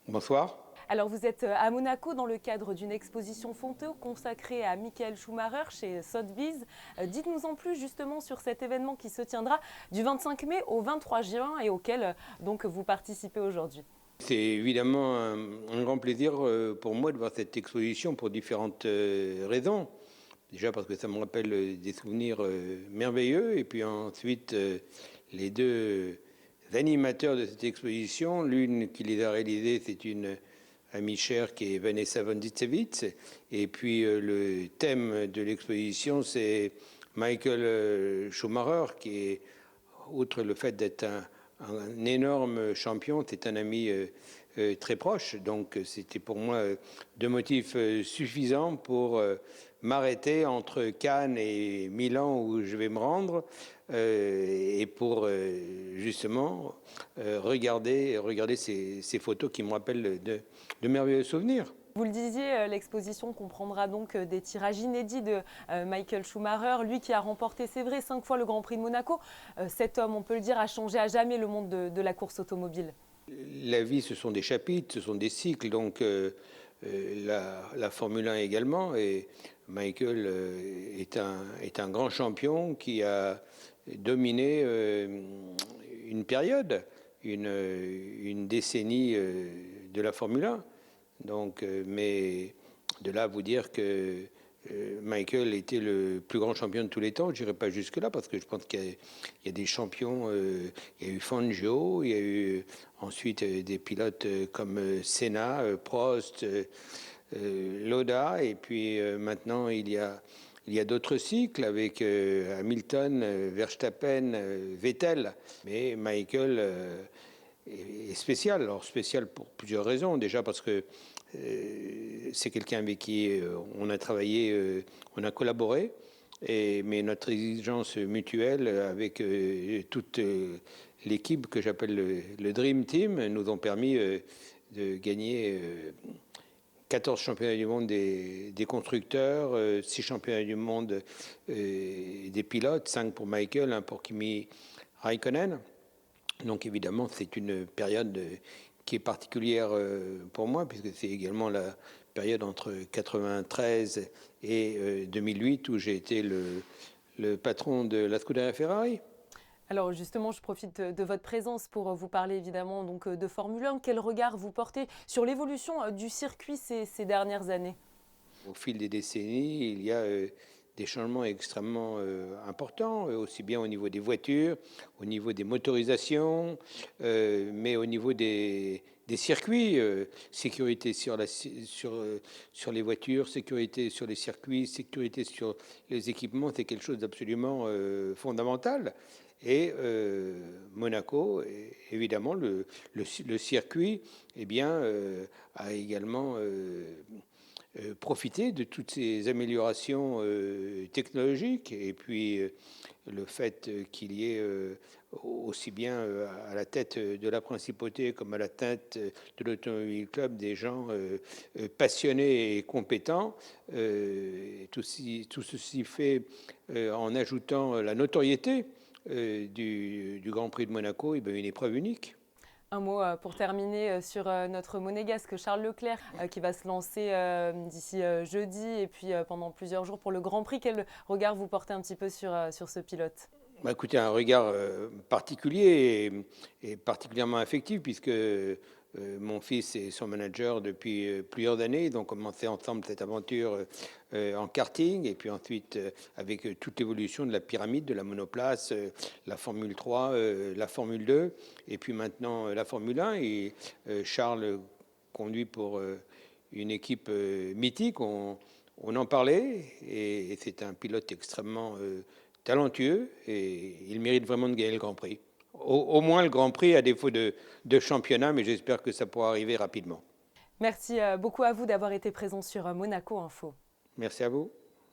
Bonsoir. Alors vous êtes à Monaco dans le cadre d'une exposition photo consacrée à Michael Schumacher chez Sotheby's. Dites-nous en plus justement sur cet événement qui se tiendra du 25 mai au 23 juin et auquel donc vous participez aujourd'hui. C'est évidemment un grand plaisir pour moi de voir cette exposition pour différentes raisons. Déjà parce que ça me rappelle des souvenirs merveilleux et puis ensuite les deux animateurs de cette exposition, l'une qui les a réalisées, c'est une amie chère qui est Vanessa von Ditzewitz, et puis le thème de l'exposition c'est Michael Schumacher qui est, outre le fait d'être un énorme champion, c'est un ami très proche. Donc c'était pour moi deux motifs suffisants pour m'arrêter entre Cannes et Milan où je vais me rendre et pour justement regarder ces photos qui me rappellent de merveilleux souvenirs. Vous le disiez, l'exposition comprendra donc des tirages inédits de Michael Schumacher, lui qui a remporté, c'est vrai, 5 fois le Grand Prix de Monaco. Cet homme, on peut le dire, a changé à jamais le monde de la course automobile. La vie, ce sont des chapitres, ce sont des cycles, donc la Formule 1 également. Et Michael est un grand champion qui a dominé une période, une décennie de la Formule 1. Donc, mais de là à vous dire que Michael était le plus grand champion de tous les temps, je n'irai pas jusque-là parce que je pense qu'il y a des champions. Il y a eu Fangio, il y a eu ensuite des pilotes comme Senna, Prost, Lauda, et puis maintenant il y a d'autres cycles avec Hamilton, Verstappen, Vettel. Mais Michael est spécial. Alors spécial pour plusieurs raisons. Déjà parce que c'est quelqu'un avec qui on a travaillé, on a collaboré, mais notre exigence mutuelle avec toute l'équipe que j'appelle le Dream Team nous ont permis de gagner 14 championnats du monde des constructeurs, 6 championnats du monde des pilotes, 5 pour Michael, 1 pour Kimi Raikkonen. Donc évidemment, c'est une période qui est particulière pour moi, puisque c'est également la période entre 93 et 2008 où j'ai été le patron de la Scuderia Ferrari. Alors justement, je profite de votre présence pour vous parler évidemment donc, de Formule 1. Quel regard vous portez sur l'évolution du circuit ces dernières années? Au fil des décennies, il y a des changements extrêmement importants, aussi bien au niveau des voitures, au niveau des motorisations, mais au niveau des circuits, sécurité sur les voitures, sécurité sur les circuits, sécurité sur les équipements, c'est quelque chose d'absolument fondamental. Et Monaco, évidemment, le circuit, eh bien, a également profiter de toutes ces améliorations technologiques et puis le fait qu'il y ait aussi bien à la tête de la principauté comme à la tête de l'Automobile Club des gens passionnés et compétents. Tout ceci fait en ajoutant la notoriété du Grand Prix de Monaco, et bien une épreuve unique. Un mot pour terminer sur notre monégasque Charles Leclerc qui va se lancer d'ici jeudi et puis pendant plusieurs jours pour le Grand Prix. Quel regard vous portez un petit peu sur ce pilote? Bah, écoutez, un regard particulier et particulièrement affectif puisque mon fils est son manager depuis plusieurs années. Ils ont commencé ensemble cette aventure en karting et puis ensuite avec toute l'évolution de la pyramide, de la monoplace, la Formule 3, la Formule 2 et puis maintenant la Formule 1. Et Charles conduit pour une équipe mythique. On en parlait et c'est un pilote extrêmement talentueux et il mérite vraiment de gagner le Grand Prix. Au moins le Grand Prix à défaut de championnat, mais j'espère que ça pourra arriver rapidement. Merci beaucoup à vous d'avoir été présent sur Monaco Info. Merci à vous.